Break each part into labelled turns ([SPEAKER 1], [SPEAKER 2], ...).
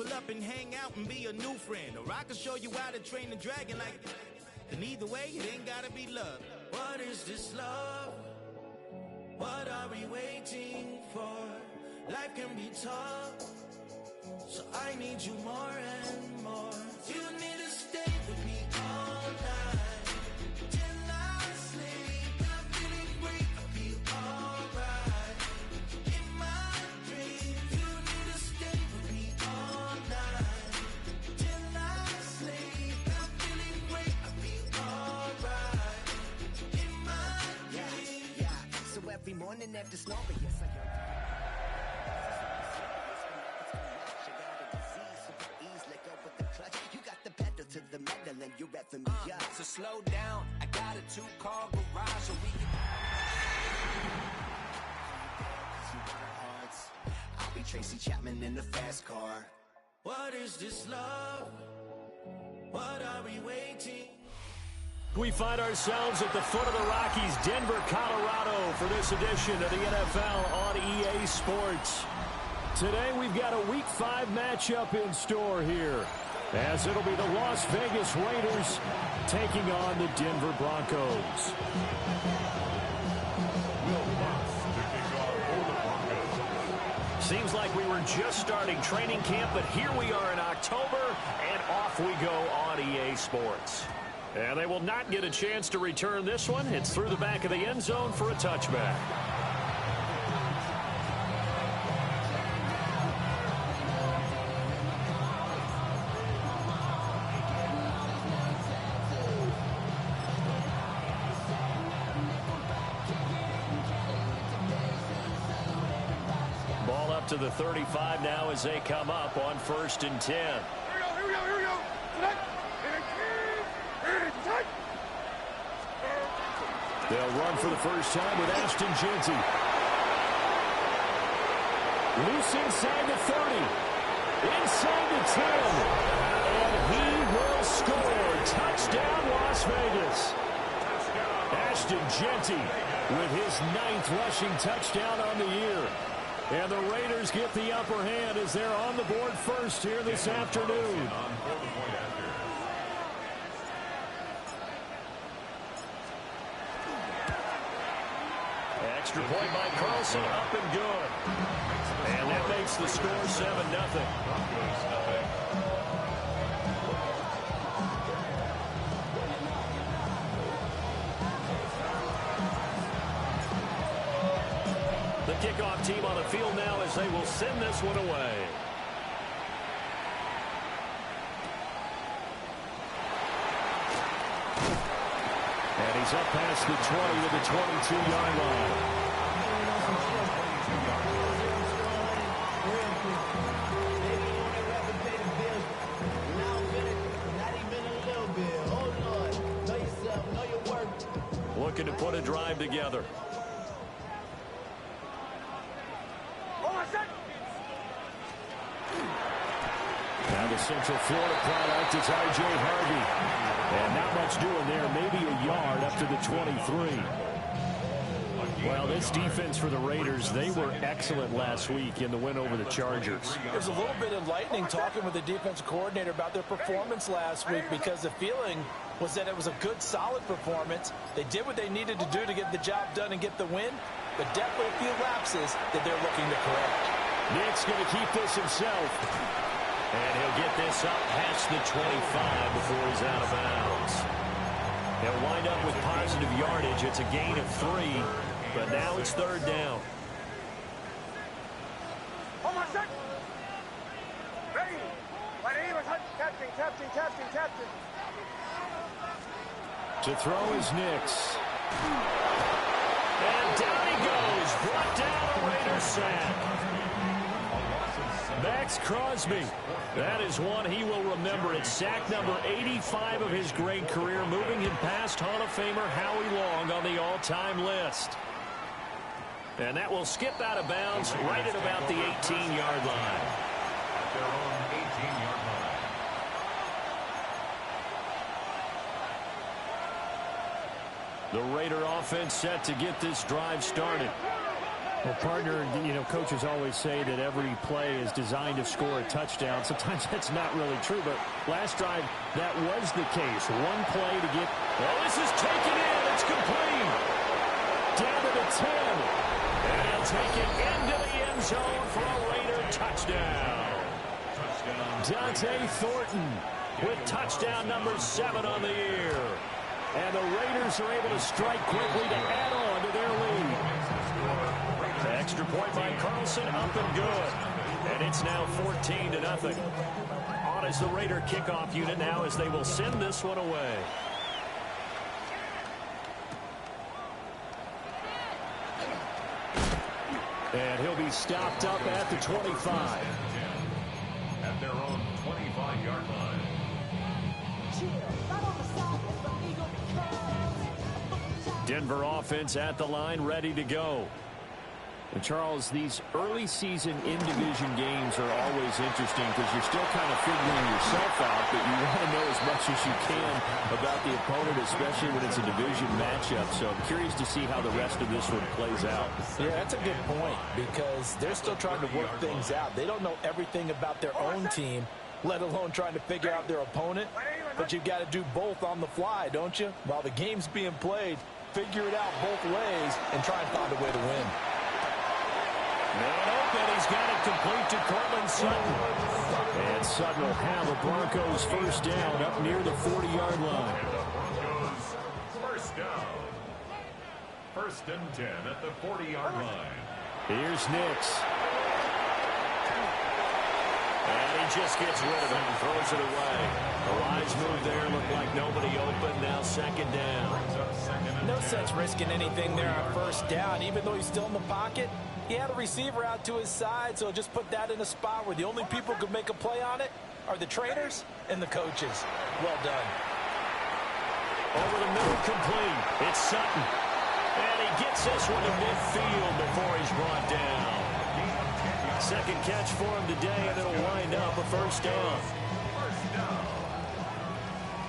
[SPEAKER 1] pull up and hang out and be a new friend. Or I can show you how to train the dragon like. And either way, it ain't gotta be love. What is this love? What are we waiting for? Life can be tough, so I need you more and more. You need to stay with me all night till I sleep. I'm feeling great, I feel alright. In my dreams, you need to stay with me all night till I sleep. I'm feeling great, I feel alright. In my dreams.
[SPEAKER 2] Yeah. So every morning after snoring, yes I am. To the metal and you're revving me up.
[SPEAKER 3] So slow down, I got a 2-car garage so we can.
[SPEAKER 2] I'll be Tracy Chapman in the fast car.
[SPEAKER 1] What is this love? What are we waiting?
[SPEAKER 4] We find ourselves at the foot of the Rockies, Denver, Colorado, for this edition of the NFL on EA Sports. Today we've got a Week 5 matchup in store here, as it'll be the Las Vegas Raiders taking on the Denver Broncos. Seems like we were just starting training camp, but here we are in October, and off we go on EA Sports. And they will not get a chance to return this one. It's through the back of the end zone for a touchback. To the 35 now as they come up on 1st and 10.
[SPEAKER 5] Here we go.
[SPEAKER 4] They'll run for the first time with Ashton Jeanty. Loose inside the 30. Inside the 10. And he will score. Touchdown, Las Vegas. Ashton Jeanty with his 9th rushing touchdown on the year. And the Raiders get the upper hand as they're on the board first here this afternoon. Extra point by Carlson, up and good. And that makes the score 7-0. The kickoff team on the field now as they will send this one away. And he's up past the 20 to the 22-yard line. Looking to put a drive together. Now the Central Florida product is R.J. Harvey. And not much doing there. Maybe a yard up to the 23. Well, this defense for the Raiders, they were excellent last week in the win over the Chargers.
[SPEAKER 6] It was a little bit enlightening talking with the defensive coordinator about their performance last week, because the feeling was that it was a good, solid performance. They did what they needed to do to get the job done and get the win, but definitely a few lapses that they're looking to correct.
[SPEAKER 4] Nick's going to keep this himself. And he'll get this up past the 25 before he's out of bounds. They'll wind up with positive yardage. It's a gain of 3, but now it's 3rd down. To throw is Nix. And down he goes. Brought down a Raiders sack. Max Crosby. That is one he will remember. It's sack number 85 of his great career, moving him past Hall of Famer Howie Long on the all-time list. And that will skip out of bounds right at about the 18-yard line.
[SPEAKER 5] At their own 18-yard line.
[SPEAKER 4] The Raider offense set to get this drive started. Well, partner, coaches always say that every play is designed to score a touchdown. Sometimes that's not really true, but last drive, that was the case. One play to get... Oh, this is taken in. It's complete. Down to the 10. And he'll take it into the end zone for a Raider touchdown. Dante Thornton with touchdown number 7 on the year. And the Raiders are able to strike quickly to add on to their lead. The extra point by Carlson, up and good. And it's now 14-0. On is the Raider kickoff unit now as they will send this one away. And he'll be stopped up at the 25.
[SPEAKER 5] At their own 25-yard line.
[SPEAKER 4] Denver offense at the line, ready to go. And Charles, these early season in-division games are always interesting because you're still kind of figuring yourself out, but you want to know as much as you can about the opponent, especially when it's a division matchup. So I'm curious to see how the rest of this one plays out.
[SPEAKER 6] Yeah, that's a good point because they're still trying to work things out. They don't know everything about their own team, let alone trying to figure out their opponent. But you've got to do both on the fly, don't you? While the game's being played, figure it out both ways and try and find a way to win.
[SPEAKER 4] Man open, he's got it complete to Cortland Sutton. And Sutton will have the Broncos first down up near the 40-yard line.
[SPEAKER 5] First down. 1st and 10 at the 40-yard line.
[SPEAKER 4] Here's Nix. And he just gets rid of it and throws it away. The Lions move there, look like nobody open, now 2nd down.
[SPEAKER 6] No sense risking anything there on 1st down, even though he's still in the pocket. He had a receiver out to his side, so just put that in a spot where the only people who could make a play on it are the trainers and the coaches. Well done.
[SPEAKER 4] Over the middle, complete. It's Sutton. And he gets this one to midfield before he's brought down. 2nd catch for him today, and it'll wind up a 1st down.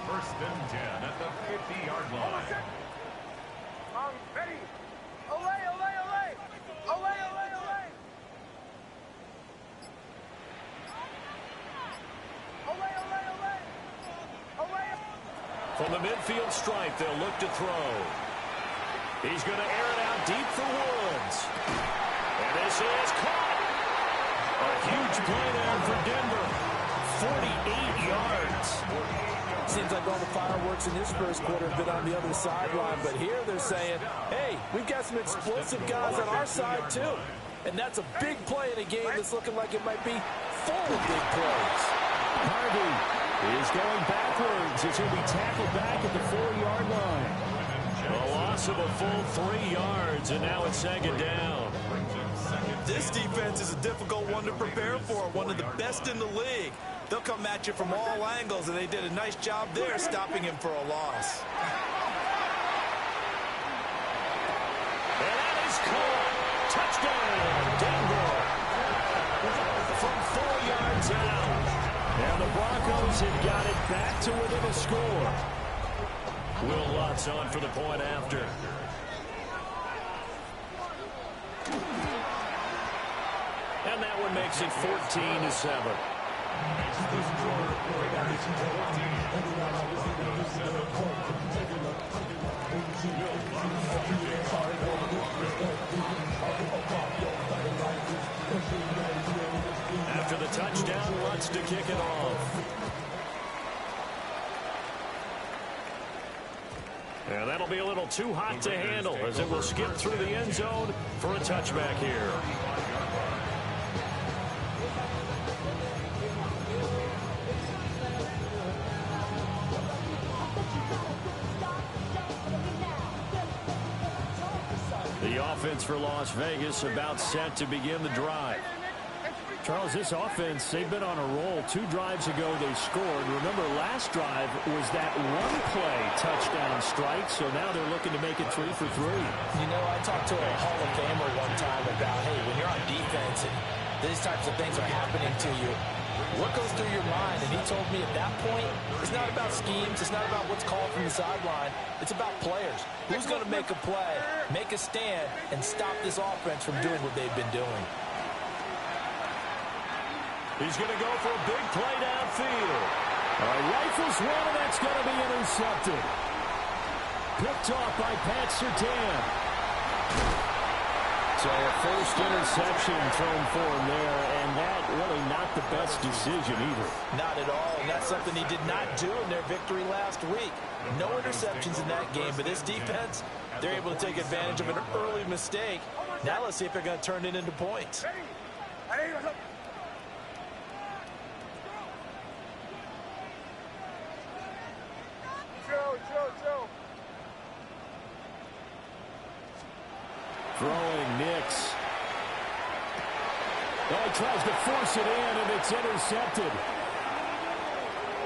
[SPEAKER 5] 1st and 10 at the 50-yard line.
[SPEAKER 7] Ready. Olay, olay, olay. Olay, olay, olay. Olay, olay, olay. Olay.
[SPEAKER 4] From the midfield stripe, they'll look to throw. He's going to air it out deep for Woods. And this is caught. A huge play there for Denver. 48 yards.
[SPEAKER 6] Seems like all the fireworks in this first quarter have been on the other sideline, but here they're saying, hey, we've got some explosive guys on our side too. And that's a big play in a game that's looking like it might be full of big plays.
[SPEAKER 4] Harvey is going backwards as he'll be tackled back at the 4-yard line. A loss of a full 3 yards, and now it's 2nd down.
[SPEAKER 8] This defense is a difficult one to prepare for, one of the best in the league. They'll come at you from all angles, and they did a nice job there stopping him for a loss.
[SPEAKER 4] And that is caught. Touchdown, Denver. From 4 yards out. And the Broncos have got it back to within a score. Will Lutz on for the point after. And that one makes it 14-7. After the touchdown, Lutz to kick it off. And that'll be a little too hot to handle as it will skip through the end zone for a touchback here. The offense for Las Vegas about set to begin the drive. Charles, this offense, they've been on a roll. 2 drives ago they scored. Remember, last drive was that one-play touchdown strike, so now they're looking to make it 3 for 3.
[SPEAKER 6] You know, I talked to a Hall of Famer one time about, hey, when you're on defense and these types of things are happening to you, what goes through your mind? And he told me at that point, it's not about schemes. It's not about what's called from the sideline. It's about players. Who's going to make a play, make a stand, and stop this offense from doing what they've been doing?
[SPEAKER 4] He's going to go for a big play downfield. Rifles one, and that's going to be intercepted. Picked off by Pat Surtain. So a first interception thrown for him there, and that really not the best decision either.
[SPEAKER 6] Not at all, and that's something he did not do in their victory last week. No interceptions in that game, but this defense, they're able to take advantage of an early mistake. Now let's see if they're going to turn it into points.
[SPEAKER 7] Chill.
[SPEAKER 4] Throwing Nix. Oh, he tries to force it in, and it's intercepted.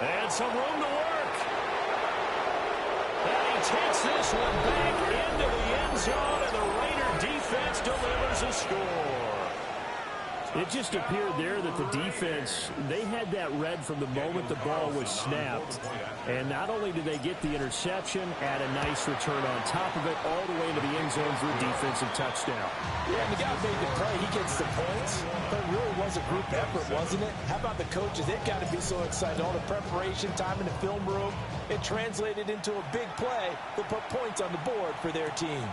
[SPEAKER 4] And some room to work. And he takes this one back into the end zone, and the Raider defense delivers a score. It just appeared there that the defense, they had that read from the moment the ball was snapped. And not only did they get the interception, add a nice return on top of it, all the way into the end zone for a defensive touchdown.
[SPEAKER 6] Yeah, and the guy made the play. He gets the points. But it really was a group effort, wasn't it? How about the coaches? They've got to be so excited. All the preparation time in the film room, it translated into a big play that put points on the board for their team.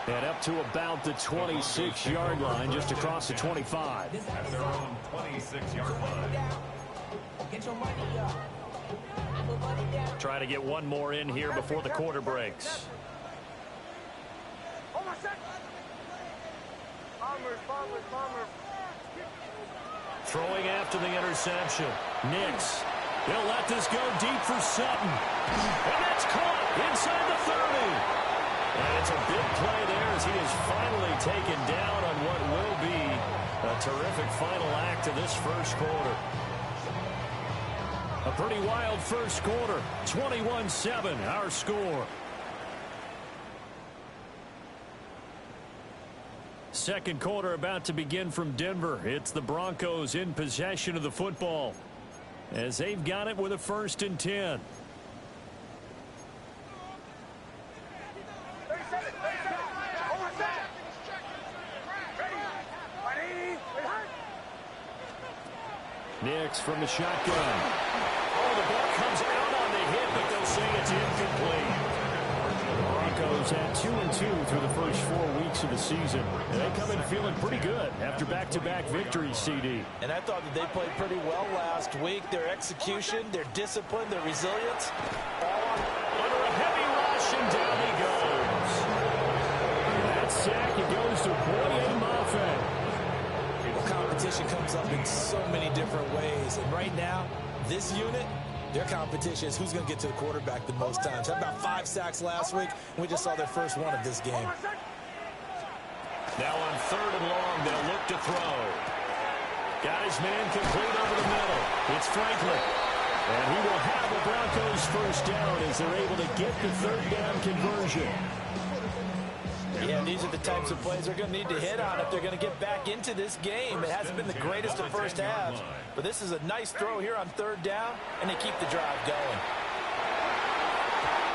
[SPEAKER 4] And up to about the 26-yard line, just across the 25.
[SPEAKER 5] At their own 26-yard line.
[SPEAKER 4] Try to get one more in here before the quarter breaks. Throwing after the interception. Nix. He'll let this go deep for Sutton. And that's caught inside the 30. And it's a big play there as he is finally taken down on what will be a terrific final act of this first quarter. A pretty wild first quarter. 21-7, our score. Second quarter about to begin from Denver. It's the Broncos in possession of the football as they've got it with a 1st and 10. Nix from the shotgun. Oh, the ball comes out on the hit, but they'll say it's incomplete. The Broncos had 2-2 through the first 4 weeks of the season. They come in feeling pretty good after back-to-back victories, CD.
[SPEAKER 6] And I thought that they played pretty well last week. Their execution, their discipline, their resilience, all
[SPEAKER 4] under a heavy rush, and down he goes. That sack, it goes to Boye Mafe.
[SPEAKER 6] Competition comes up in so many different ways, and right now this unit, their competition is who's going to get to the quarterback the most times. Had about 5 sacks last week, and we just saw their first one of this game.
[SPEAKER 4] Now on 3rd and long, they'll look to throw. Got his man complete over the middle. It's Franklin, and he will have the Broncos first down as they're able to get the 3rd down conversion.
[SPEAKER 6] Yeah, these are the types of plays they're going to need to hit on if they're going to get back into this game. It hasn't been the greatest of first halves, but this is a nice throw here on 3rd down, and they keep the drive going.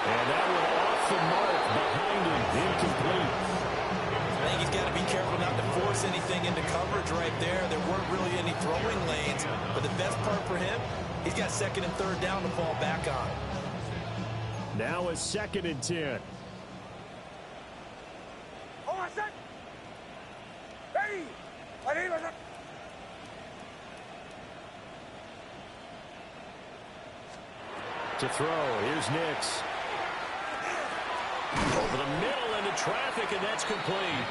[SPEAKER 4] And that one off the mark behind him, incomplete.
[SPEAKER 6] I think he's got to be careful not to force anything into coverage right there. There weren't really any throwing lanes, but the best part for him, he's got 2nd and 3rd down to fall back on.
[SPEAKER 4] Now a 2nd and 10. To throw, here's Nix. Over the middle into traffic, and that's complete.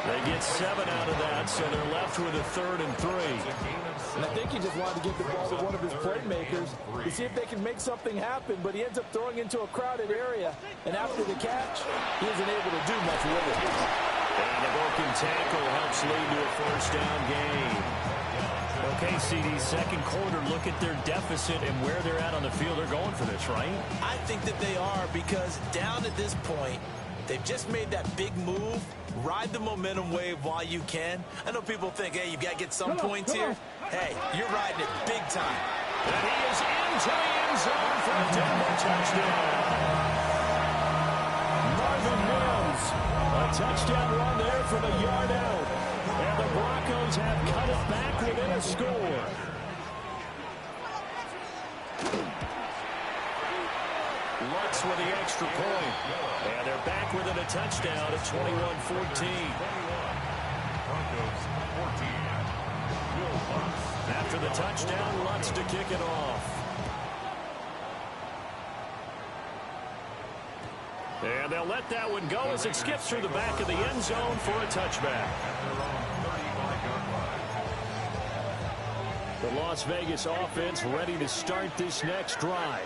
[SPEAKER 4] They get 7 out of that, so they're left with a 3rd and 3.
[SPEAKER 6] And I think he just wanted to get the ball to one of his playmakers to see if they can make something happen, but he ends up throwing into a crowded area, and after the catch, he isn't able to do much with it.
[SPEAKER 4] And a broken tackle helps lead to a 1st down gain. Okay, CD, 2nd quarter, look at their deficit and where they're at on the field. They're going for this, right?
[SPEAKER 6] I think that they are, because down at this point, they've just made that big move
[SPEAKER 8] Ride the momentum wave while you can. I know people think, hey, you've got to get some points here. Hey, you're riding it big time.
[SPEAKER 4] And he is into the end zone for a Denver touchdown. Marvin Mims, a touchdown run there from a yard out. And the Broncos have cut it back within a score. Lutz with the extra point. And they're back within a touchdown at 21-14.
[SPEAKER 5] Broncos 14. Will Lutz.
[SPEAKER 4] After the touchdown, Lutz to kick it off. And they'll let that one go as it skips through the back of the end zone for a touchback. The Las Vegas offense ready to start this next drive.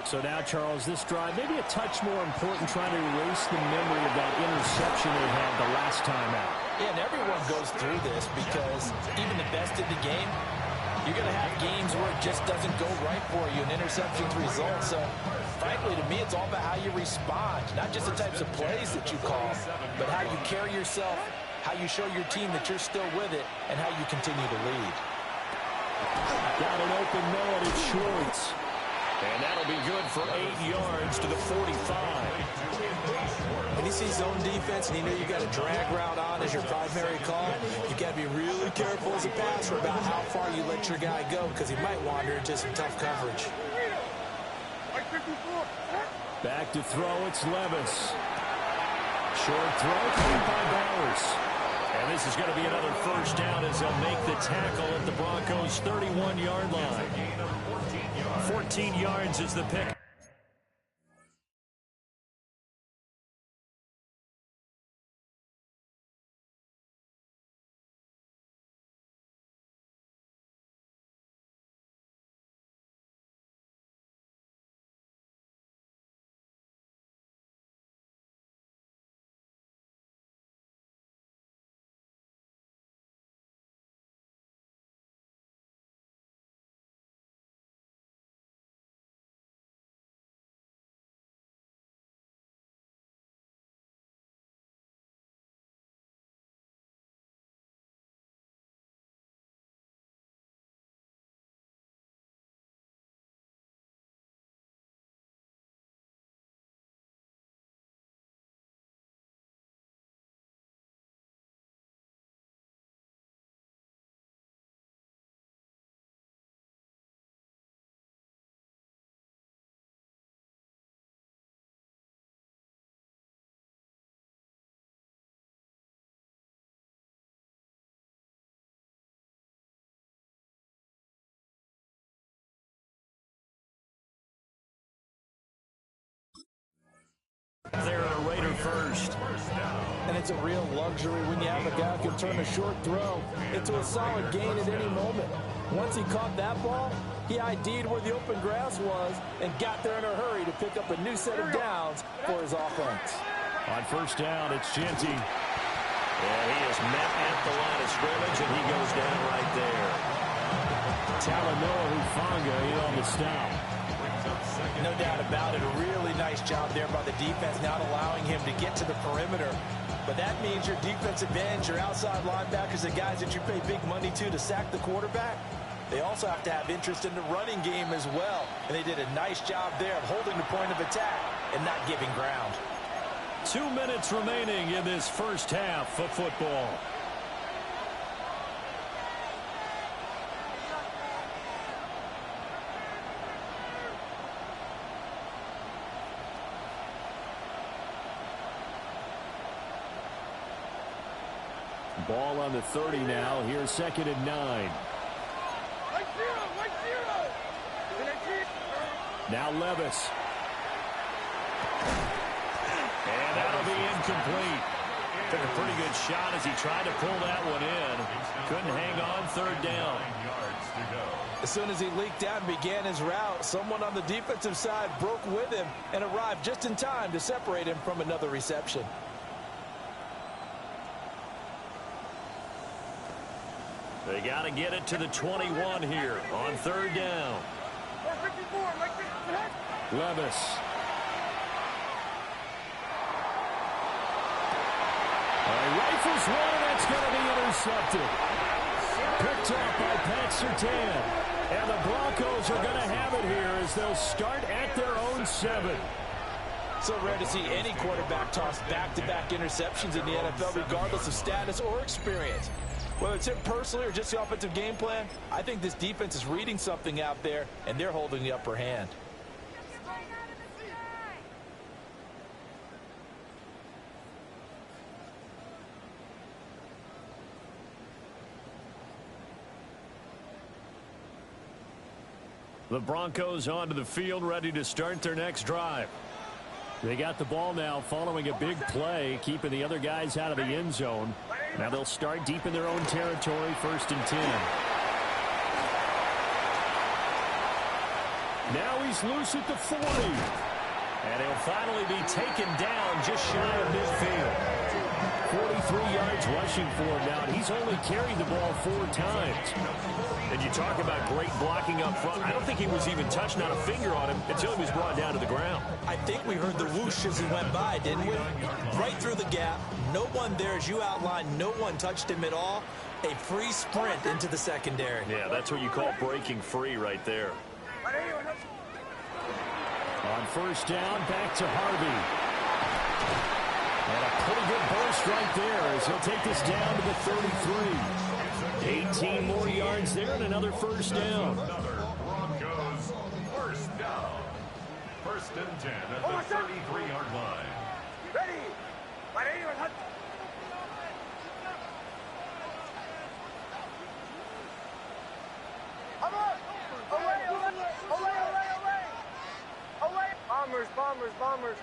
[SPEAKER 4] So now, Charles, this drive maybe a touch more important, trying to erase the memory of that interception they had the last time out.
[SPEAKER 6] Yeah, and everyone goes through this because even the best in the game, you're going to have games where it just doesn't go right for you, and interceptions result. So, frankly, to me, it's all about how you respond, not just the types of plays that you call, but how you carry yourself, how you show your team that you're still with it, and how you continue to lead.
[SPEAKER 4] Got an open man at Schwartz. And that'll be good for 8 yards to the 45.
[SPEAKER 6] When he sees zone defense and you know you got a drag route on as your primary call, you got to be really careful as a passer about how far you let your guy go because he might wander into some tough coverage.
[SPEAKER 4] Back to throw, it's Levis. Short throw, caught by Bowers. And this is going to be another first down as they'll make the tackle at the Broncos' 31-yard line. 14 yards is the pick. They're a Raider first.
[SPEAKER 6] And it's a real luxury when you have a guy who can turn a short throw into a solid gain at any moment. Once he caught that ball, he ID'd where the open grass was and got there in a hurry to pick up a new set of downs for his offense.
[SPEAKER 4] On first down, it's Genty. And he is met at the line of scrimmage, and he goes down right there. Talanoa Hufanga in on the stop.
[SPEAKER 6] No doubt about it. A really nice job there by the defense, not allowing him to get to the perimeter. But that means your defensive ends, your outside linebackers, the guys that you pay big money to sack the quarterback, they also have to have interest in the running game as well. And they did a nice job there of holding the point of attack and not giving ground.
[SPEAKER 4] 2 minutes remaining in this first half of football. Ball on the 30 now. Here's 2nd and 9. Now Levis. And that'll be incomplete. Took a pretty good shot as he tried to pull that one in. Couldn't hang on, 3rd down.
[SPEAKER 6] As soon as he leaked out and began his route, someone on the defensive side broke with him and arrived just in time to separate him from another reception.
[SPEAKER 4] They got to get it to the 21 here on 3rd down. Levis. Rifles one, that's going to be intercepted. Picked up by Pat Surtain. And the Broncos are going to have it here as they'll start at their own 7.
[SPEAKER 6] So rare to see any quarterback toss back-to-back interceptions in the NFL, regardless of status or experience. Whether it's him personally or just the offensive game plan, I think this defense is reading something out there, and they're holding the upper hand.
[SPEAKER 4] The Broncos onto the field, ready to start their next drive. They got the ball now following a big play, keeping the other guys out of the end zone. Now they'll start deep in their own territory, 1st and 10. Now he's loose at the 40. And he'll finally be taken down just shy of midfield. 43 yards rushing for him now. He's only carried the ball 4 times. And you talk about great blocking up front. I don't think he was even touched, not a finger on him, until he was brought down to the ground.
[SPEAKER 6] I think we heard the whoosh as he went by, didn't we? Right through the gap. No one there, as you outlined. No one touched him at all. A free sprint into the secondary.
[SPEAKER 4] Yeah, that's what you call breaking free right there. On 1st down, back to Harvey. And a pretty good burst right there as he'll take this down to the 33. 18 more yards there and another 1st down.
[SPEAKER 5] Broncos 1st down. 1st and 10 at the 33-yard line.
[SPEAKER 7] Ready. Bombers.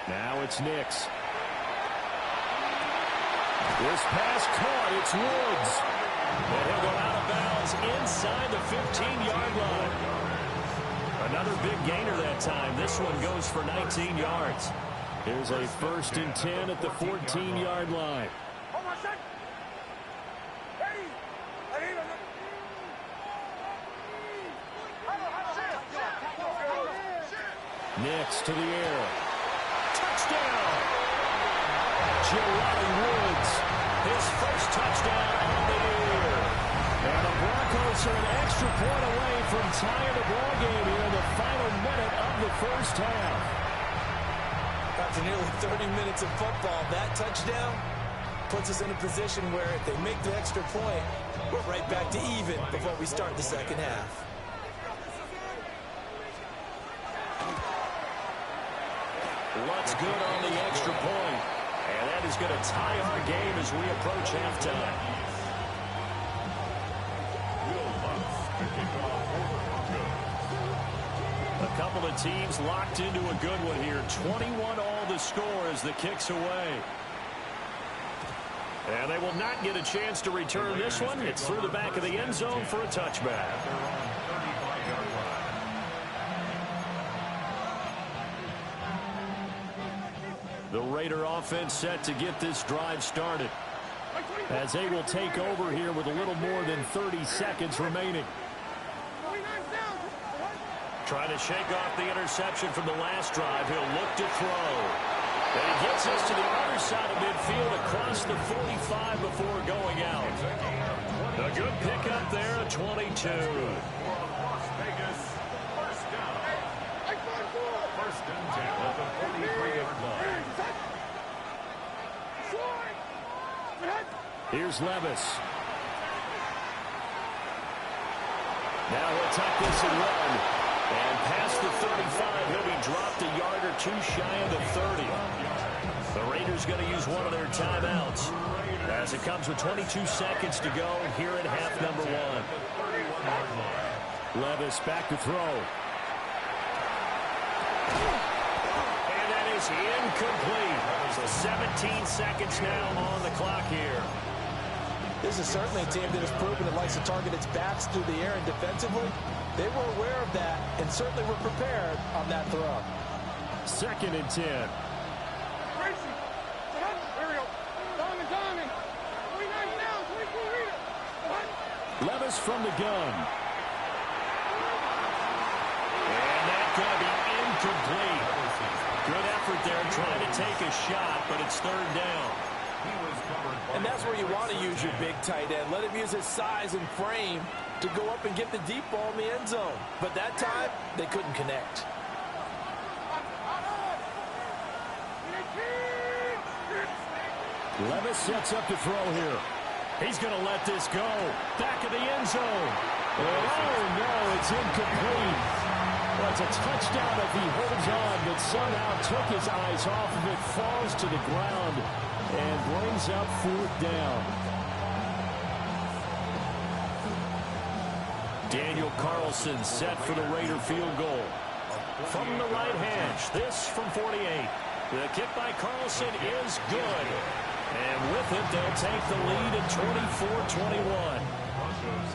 [SPEAKER 4] Now it's Nix. This pass caught. It's Woods. And he'll go out of bounds inside the 15-yard line. Another big gainer that time. This one goes for 19 yards. Here's a 1st and 10 at the 14-yard line. Nix to the air. Touchdown! Jelani Woods, his first touchdown on the year. And the Broncos are an extra point away from tying the ball game here in the final minute of the 1st half.
[SPEAKER 6] After nearly 30 minutes of football, that touchdown puts us in a position where if they make the extra point, we're right back to even before we start the 2nd half.
[SPEAKER 4] What's good on the extra point? And that is going to tie our game as we approach halftime. A couple of teams locked into a good one here. 21 all the score as the kick's away. And they will not get a chance to return this one. It's through the back of the end zone for a touchback. The Raider offense set to get this drive started, as they will take over here with a little more than 30 seconds remaining. Trying to shake off the interception from the last drive. He'll look to throw. And he gets us to the other side of midfield across the 45 before going out. A good pickup there at 22.
[SPEAKER 5] Las Vegas 1st down. 1st and 10 at the 43-yard line.
[SPEAKER 4] Here's Levis. Now he'll tuck this and run. And past the 35, he'll be dropped a yard or 2 shy of the 30. The Raiders going to use one of their timeouts as it comes with 22 seconds to go here at half number 1. Levis back to throw. And that is incomplete. So 17 seconds now on the clock here.
[SPEAKER 6] This is certainly a team that has proven it likes to target its backs through the air and defensively. They were aware of that and certainly were prepared on that throw.
[SPEAKER 4] 2nd and 10. Levis from the gun. And that's going to be incomplete. Good effort effort there trying to take a shot, but it's third down.
[SPEAKER 6] And that's where you want to use your big tight end. Let him use his size and frame to go up and get the deep ball in the end zone. But that time, they couldn't connect.
[SPEAKER 4] Levis sets up to throw here. He's going to let this go. Back of the end zone. Oh, no, it's incomplete. Well, it's a touchdown if he holds on, but somehow took his eyes off of it, falls to the ground, and brings up fourth down. Daniel Carlson set for the Raider field goal. From the right hash, this from 48. The kick by Carlson is good. And with it, they'll take the lead at 24-21.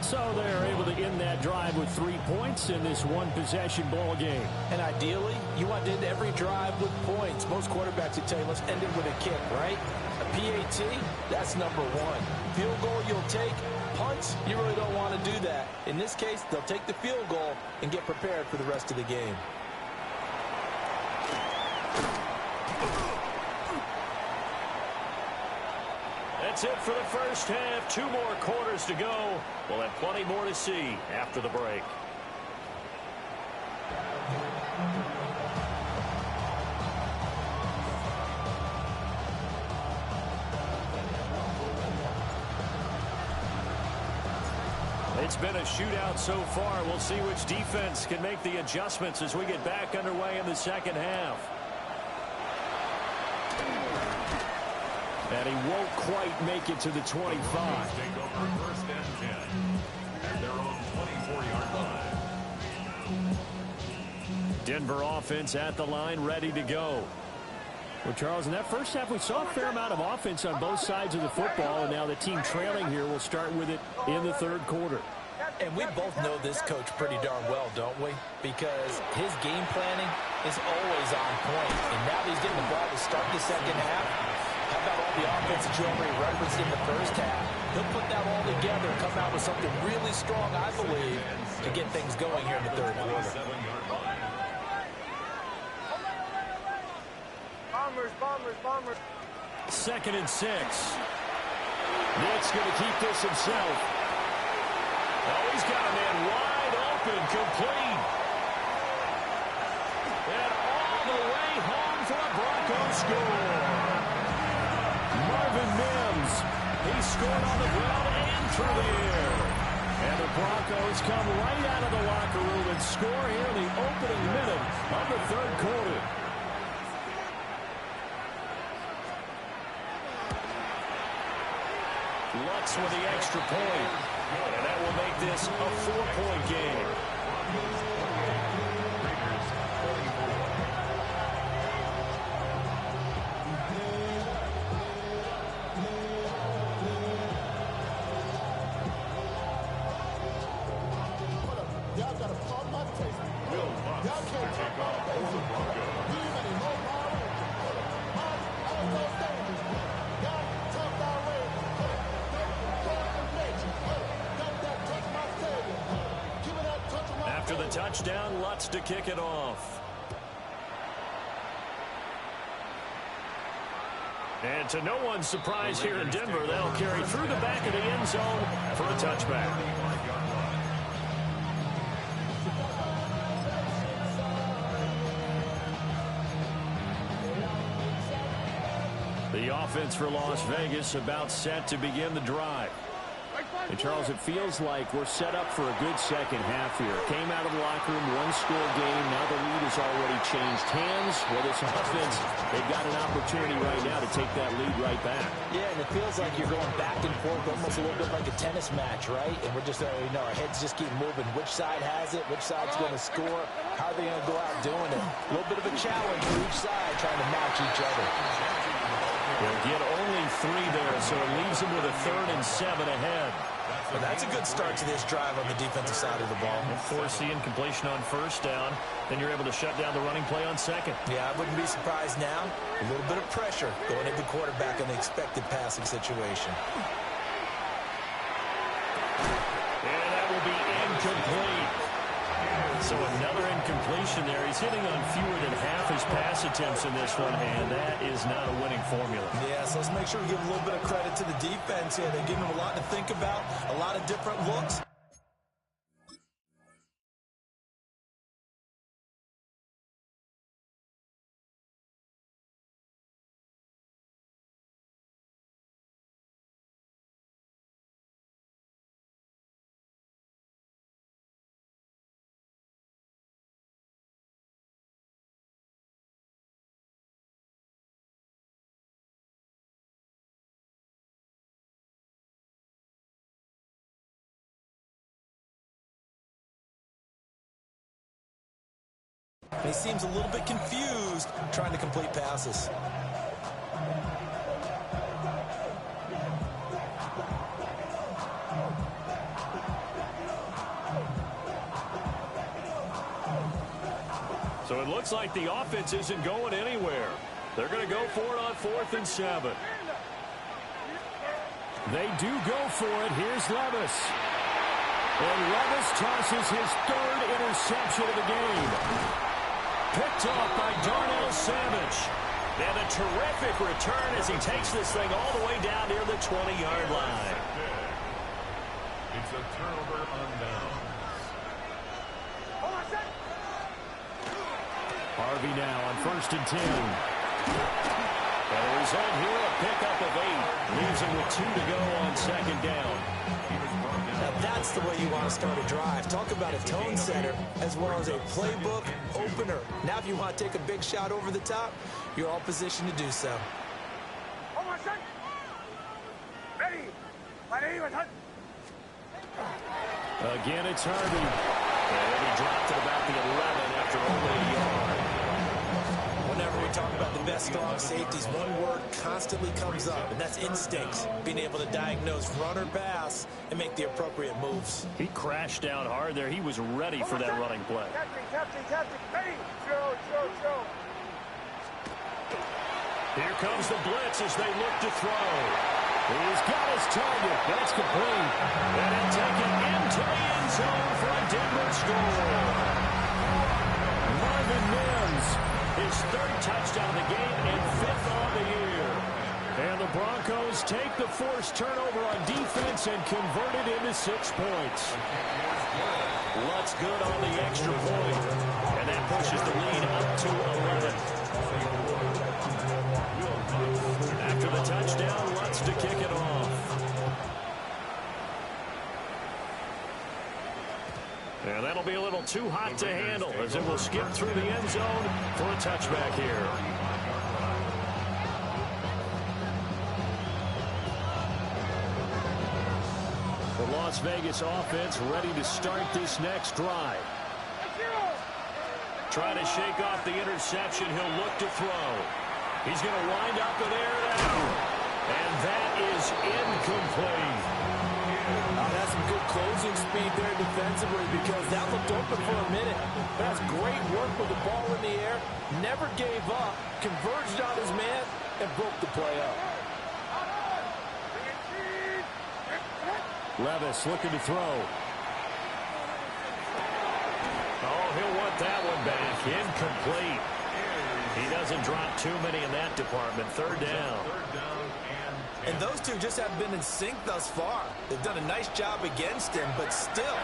[SPEAKER 4] So they're able to end that drive with 3 points in this one-possession ball game.
[SPEAKER 6] And ideally, you want to end every drive with points. Most quarterbacks would tell you, let's end it with a kick, right? A PAT, that's number one. Field goal you'll take. Punts, you really don't want to do that. In this case, they'll take the field goal and get prepared for the rest of the game.
[SPEAKER 4] That's it for the first half. 2 more quarters to go. We'll have plenty more to see after the break. It's been a shootout so far. We'll see which defense can make the adjustments as we get back underway in the second half. And he won't quite make it to the 25.
[SPEAKER 5] Take over first and 10 at their own 24-yard line.
[SPEAKER 4] Denver offense at the line, ready to go. Well, Charles, in that first half, we saw a fair amount of offense on both sides of the football, and now the team trailing here will start with it in the third quarter.
[SPEAKER 6] And we both know this coach pretty darn well, don't we? Because his game planning is always on point. And now that he's getting the ball to start the second half, how about all the offense that you already referenced in the first half? He'll put that all together and come out with something really strong, I believe, to get things going here in the third quarter.
[SPEAKER 7] Bombers.
[SPEAKER 4] 2nd and 6. Nick's going to keep this himself. Oh, he's got a man wide open, complete. And all the way home for a Broncos score. Marvin Mims, he scored on the ground and through the air. And the Broncos come right out of the locker room and score here in the opening minute of the third quarter. Lutz with the extra point. And that will make this a 4-point game. After the touchdown, Lutz to kick it off. And to no one's surprise here in Denver, they'll carry through the back of the end zone for a touchback. The offense for Las Vegas about set to begin the drive. And, Charles, it feels like we're set up for a good second half here. Came out of the locker room, one-score game. Now the lead has already changed hands. Well, this offense, they've got an opportunity right now to take that lead right back.
[SPEAKER 6] Yeah, and it feels like you're going back and forth, almost a little bit like a tennis match, right? And we're just, our heads just keep moving. Which side has it? Which side's going to score? How are they going to go out doing it? A little bit of a challenge for each side, trying to match each other.
[SPEAKER 4] They'll get only 3 there, so it leaves them with a 3rd and 7 ahead.
[SPEAKER 6] Well, that's a good start to this drive on the defensive side of the ball.
[SPEAKER 4] Force the incompletion on first down. Then you're able to shut down the running play on second.
[SPEAKER 6] Yeah, I wouldn't be surprised now. A little bit of pressure going into the quarterback in the expected passing situation.
[SPEAKER 4] And that will be incomplete. So another incompletion there. He's hitting on fewer than half his pass attempts in this one, and that is not a winning formula.
[SPEAKER 6] Yeah, so let's make sure we give a little bit of credit to the defense here. They're giving him a lot to think about, a lot of different looks. He seems a little bit confused trying to complete passes.
[SPEAKER 4] So it looks like the offense isn't going anywhere. They're going to go for it on 4th and 7. They do go for it. Here's Levis. And Levis tosses his 3rd interception of the game. Picked off by Darnell Savage. And a terrific return as he takes this thing all the way down near the 20-yard line.
[SPEAKER 5] It's a turnover on downs.
[SPEAKER 4] Harvey now on 1st and 10. And the result here, a pickup of 8. Leaves him with 2 to go on 2nd down.
[SPEAKER 6] Now that's the way you want to start a drive. Talk about a tone setter as well as a playbook opener. Now if you want to take a big shot over the top, you're all positioned to do so.
[SPEAKER 4] Again, it's Harvey. And he dropped it about the 11 after only a yard.
[SPEAKER 6] Whenever we talk about the best strong safeties, one word constantly comes up, and that's instincts. Being able to diagnose run or pass and make the appropriate moves.
[SPEAKER 4] He crashed down hard there. He was ready for that running play. Here comes the blitz as they look to throw. He's got his target. That's complete. And he'll take it into the end zone for a Denver score. Marvin Mims, his 3rd touchdown of the game and 5th on the year. And the Broncos take the forced turnover on defense and convert it into 6 points. Lutz good on the extra point. And that pushes the lead up to 11. After the touchdown, Lutz to kick it off. And that'll be a little too hot to handle as it will skip through the end zone for a touchback here. The Las Vegas offense ready to start this next drive. Trying to shake off the interception. He'll look to throw. He's going to wind up in air now. And that is incomplete.
[SPEAKER 6] That's some good closing speed there defensively because that looked open for a minute. That's great work with the ball in the air. Never gave up. Converged on his man and broke the play up.
[SPEAKER 4] Levis looking to throw. Oh, he'll want that one back. Incomplete. He doesn't drop too many in that department. 3rd down.
[SPEAKER 6] And those two just haven't been in sync thus far. They've done a nice job against him, but still,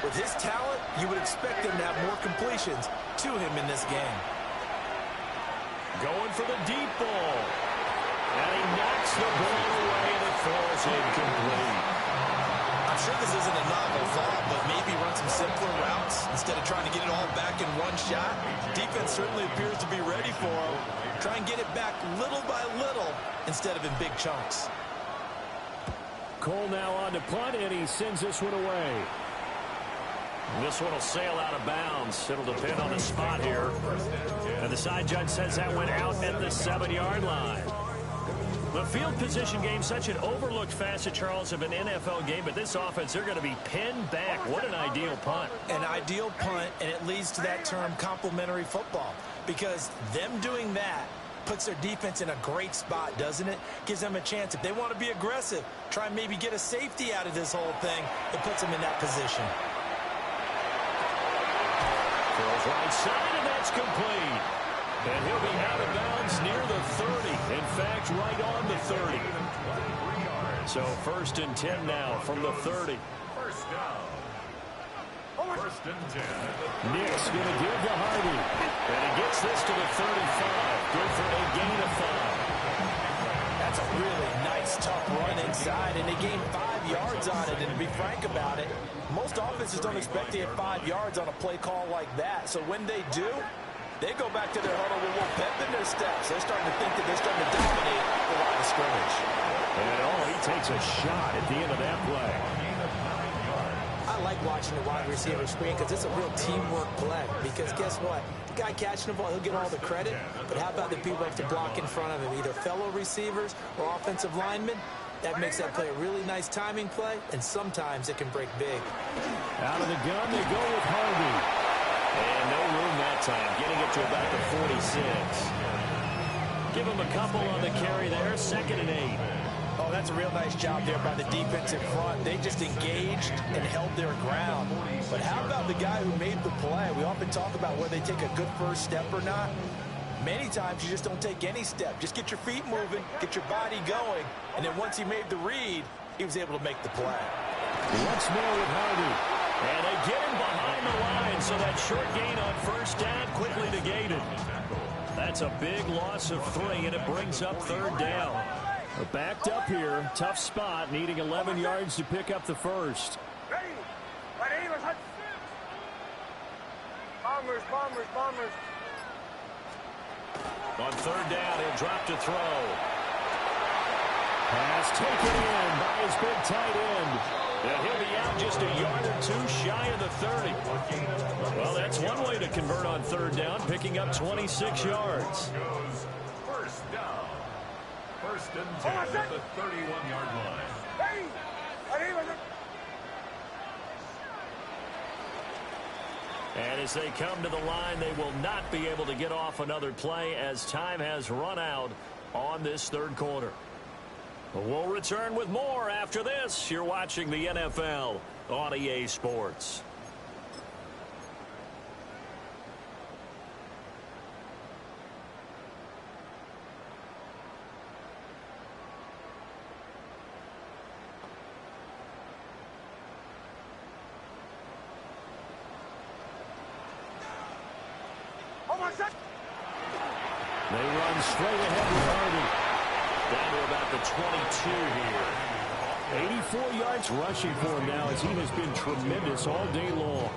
[SPEAKER 6] with his talent, you would expect him to have more completions to him in this game.
[SPEAKER 4] Going for the deep ball. And he knocks the ball away, and it falls incomplete.
[SPEAKER 6] I'm sure this isn't a novel thought, but maybe run some simpler routes instead of trying to get it all back in one shot. Defense certainly appears to be ready for him. Try and get it back little by little instead of in big chunks.
[SPEAKER 4] Cole now on to punt, and he sends this one away. This one will sail out of bounds. It'll depend on the spot here. And the side judge says that went out at the 7-yard line. The field position game, such an overlooked facet, Charles, of an NFL game, but this offense, they're going to be pinned back. What an ideal punt.
[SPEAKER 6] An ideal punt, and it leads to that term complementary football, because them doing that puts their defense in a great spot, doesn't it? Gives them a chance. If they want to be aggressive, try and maybe get a safety out of this whole thing, it puts them in that position.
[SPEAKER 4] Throws right side, and that's complete. And he'll be out of bounds near the 30. In fact, right on the 30. So 1st and 10 now from the 30.
[SPEAKER 5] First down. 1st and 10.
[SPEAKER 4] Nick's going to give to Hardy. And he gets this to the 35. Good for a gain of 5.
[SPEAKER 6] That's a really nice, tough run inside, and they gained 5 yards on it. And to be frank about it, most offenses don't expect to get 5 yards on a play call like that. So when they do, they go back to their huddle with a little pep in their steps. They're starting to think that they're starting to dominate the line of scrimmage.
[SPEAKER 4] And he takes a shot at the end of that play.
[SPEAKER 6] I like watching the wide receiver screen because it's a real teamwork play. Because guess what? The guy catching the ball, he'll get all the credit. But how about the people who have to block in front of him, either fellow receivers or offensive linemen? That makes that play a really nice timing play, and sometimes it can break big.
[SPEAKER 4] Out of the gun, they go with Hardy. And no room that time, getting it to about the 46. Give him a couple on the carry there, 2nd and 8.
[SPEAKER 6] Oh, that's a real nice job there by the defense in front. They just engaged and held their ground. But how about the guy who made the play? We often talk about whether they take a good first step or not. Many times you just don't take any step. Just get your feet moving, get your body going, and then once he made the read, he was able to make the play.
[SPEAKER 4] Once more with Hardy. And they get him behind the line, so that short gain on 1st down quickly negated. That's a big loss of 3, and it brings up 3rd down. They're backed up here, tough spot, needing 11 yards to pick up the 1st.
[SPEAKER 7] Bombers, bombers, bombers.
[SPEAKER 4] On 3rd down, he'll drop to throw. Pass taken in by his big tight end. And he'll be out just a yard or 2 shy of the 30. Well, that's one way to convert on 3rd down, picking up 26 yards.
[SPEAKER 5] First down. 1st and 10 at the 31-yard line.
[SPEAKER 4] And as they come to the line, they will not be able to get off another play as time has run out on this 3rd quarter. We'll return with more after this. You're watching the NFL on EA Sports. They run straight ahead with Hardy. Down to about the 22 here. 84 yards rushing for him now as he has been tremendous all day long.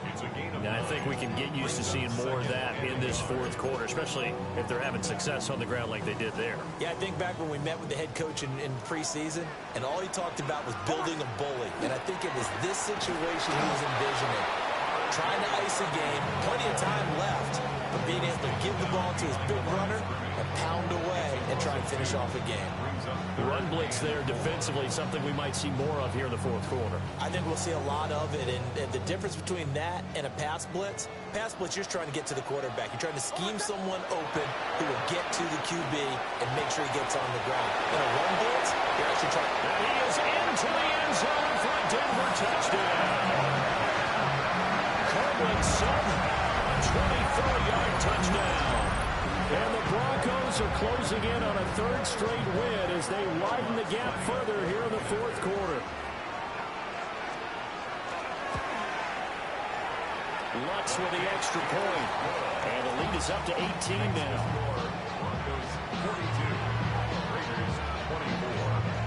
[SPEAKER 9] And I think we can get used to seeing more of that in this 4th quarter, especially if they're having success on the ground like they did there.
[SPEAKER 6] Yeah, I think back when we met with the head coach in preseason, and all he talked about was building a bully. And I think it was this situation he was envisioning. Trying to ice a game, plenty of time left, but being able to give the ball to his big runner and pound away and try and finish off a game.
[SPEAKER 4] Run blitz there defensively, something we might see more of here in the 4th quarter.
[SPEAKER 6] I think we'll see a lot of it, and the difference between that and a pass blitz, you're just trying to get to the quarterback. You're trying to scheme someone open who will get to the QB and make sure he gets on the ground. In a run blitz, you're actually trying.
[SPEAKER 4] And he is into the end zone for a Denver touchdown. Courtland 24-yard touchdown. And the Broncos are closing in on a 3rd straight win as they widen the gap further here in the 4th quarter. Lutz with the extra point. And the lead is up to 18 now.
[SPEAKER 5] Broncos 42. Raiders 24.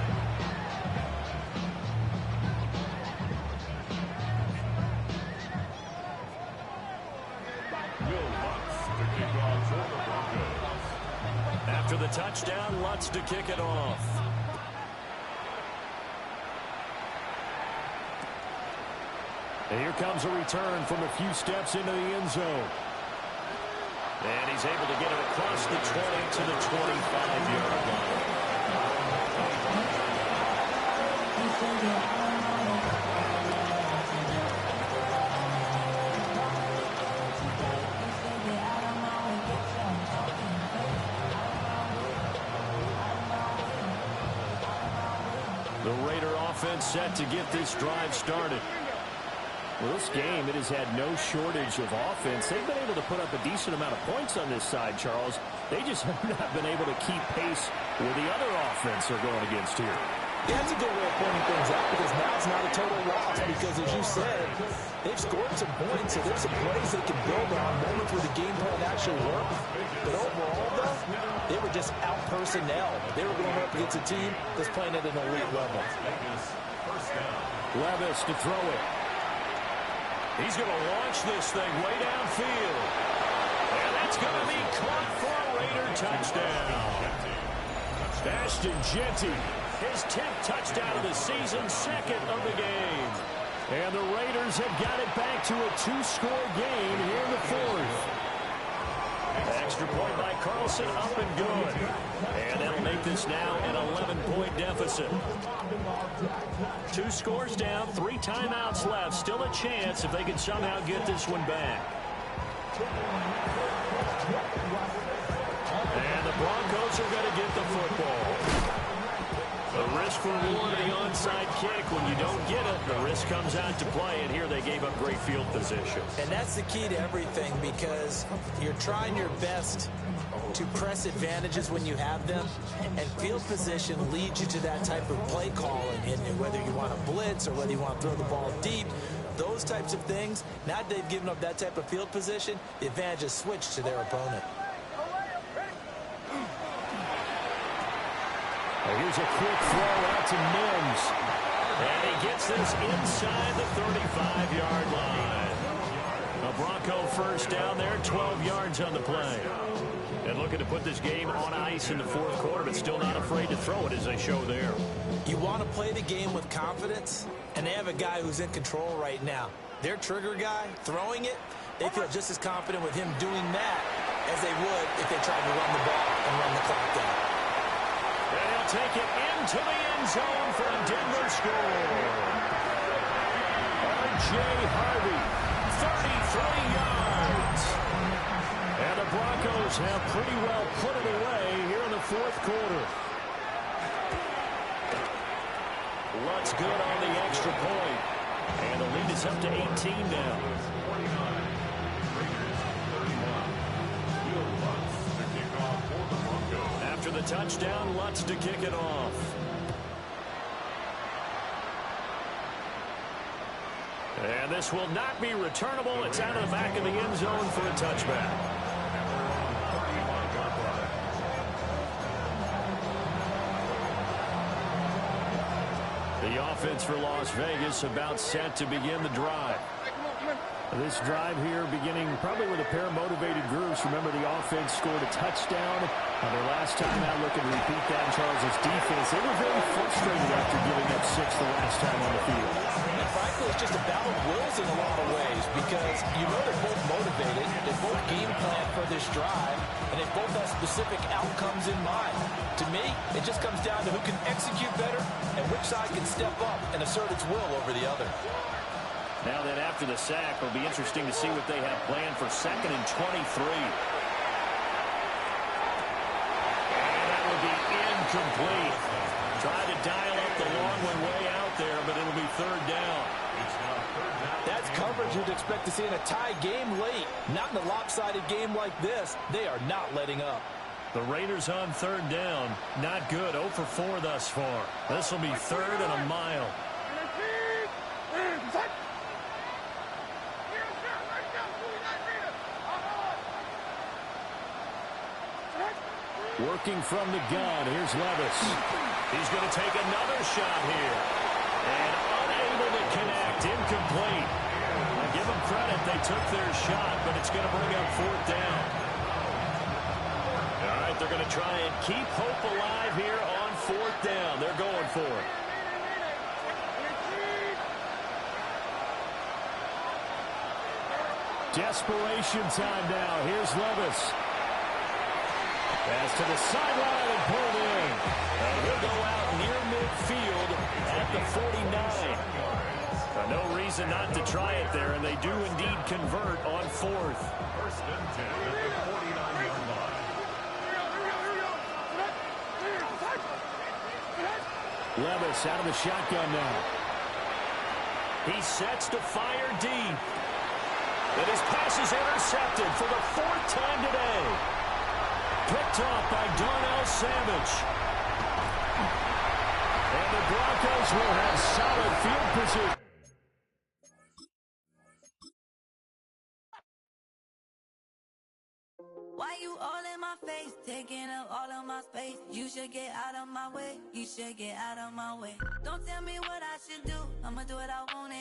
[SPEAKER 4] After the touchdown, Lutz to kick it off. And here comes a return from a few steps into the end zone. And he's able to get it across the 20 to the 25-yard line. The Raider offense set to get this drive started. Well, this game, it has had no shortage of offense. They've been able to put up a decent amount of points on this side, Charles. They just have not been able to keep pace with the other offense they're going against here.
[SPEAKER 6] Yeah, that's a good way of pointing things out because now it's not a total loss because, as you said, they've scored some points, so there's some plays they can build on, moments where the game plan actually worked. But overall, though, they were just out-personnel. They were going up against a team that's playing at an elite level.
[SPEAKER 4] Levis to throw it.
[SPEAKER 9] He's going to launch this thing way downfield. And that's going to be caught for a Raider touchdown.
[SPEAKER 4] Ashton Jeanty,
[SPEAKER 9] his 10th touchdown of the season, second of the game.
[SPEAKER 4] And the Raiders have got it back to a 2-score game here in the fourth.
[SPEAKER 9] Extra point by Carlson, up and good. And that'll make this now an 11-point deficit. 2 scores down, 3 timeouts left. Still a chance if they can somehow get this one back. And the Broncos are going to get the football. The risk reward of the onside kick. When you don't get it, the risk comes out to play, and here they gave up great field position.
[SPEAKER 6] And that's the key to everything because you're trying your best to press advantages when you have them, and field position leads you to that type of play calling, and whether you want to blitz or whether you want to throw the ball deep, those types of things, now that they've given up that type of field position, the advantage is switched to their opponent.
[SPEAKER 4] Here's a quick throw out to Mims.
[SPEAKER 9] And he gets this inside the 35-yard line. A Bronco first down there, 12 yards on the play. And looking to put this game on ice in the fourth quarter, but still not afraid to throw it as they show there.
[SPEAKER 6] You want to play the game with confidence, and they have a guy who's in control right now. Their trigger guy, throwing it, they feel just as confident with him doing that as they would if they tried to run the ball and run the clock down.
[SPEAKER 9] And he'll take it into the end zone for a Denver score.
[SPEAKER 4] R.J. Harvey, 33 yards. And the Broncos have pretty well put it away here in the fourth quarter.
[SPEAKER 9] Lutz good on the extra point. And the lead is up to 18 now. After the touchdown, Lutz to kick it off. And this will not be returnable. It's out of the back of the end zone for a touchback. The offense for Las Vegas about set to begin the drive.
[SPEAKER 4] This drive here beginning probably with a pair of motivated groups. Remember, the offense scored a touchdown. Their last time out, looking to repeat that in Charles' defense. They were very frustrated after giving up 6 the last time on the field.
[SPEAKER 6] And frankly, it's just a battle of wills in a lot of ways because you know they're both motivated. They both game plan for this drive, and they both have specific outcomes in mind. To me, it just comes down to who can execute better and which side can step up and assert its will over the other.
[SPEAKER 9] Now that after the sack, it'll be interesting to see what they have planned for 2nd and 23. And that will be incomplete. Try to dial up the long one way out there, but it'll be 3rd down.
[SPEAKER 6] That's coverage you'd expect to see in a tie game late. Not in a lopsided game like this. They are not letting up.
[SPEAKER 9] The Raiders on 3rd down. Not good. 0 for 4 thus far. This will be 3rd and a mile.
[SPEAKER 4] Working from the gun, here's Levis.
[SPEAKER 9] He's going to take another shot here. And unable to connect, incomplete. I give them credit, they took their shot, but it's going to bring up 4th down. All right, they're going to try and keep hope alive here on 4th down. They're going for it.
[SPEAKER 4] Desperation time now. Here's Levis. Pass to the sideline and pulled in.
[SPEAKER 9] And he'll go out near midfield at the 49. No reason not to try it there, and they do indeed convert on 4th.
[SPEAKER 5] 1st and 10 at the 49-yard line.
[SPEAKER 4] Levis out of the shotgun now.
[SPEAKER 9] He sets to fire deep. And his pass is intercepted for the 4th time today. Picked off by Darnell Savage. And the Broncos will have solid field position.
[SPEAKER 10] Why you all in my face, taking up all of my space? You should get out of my way, you should get out of my way. Don't tell me what I should do, I'ma do what I want anyway.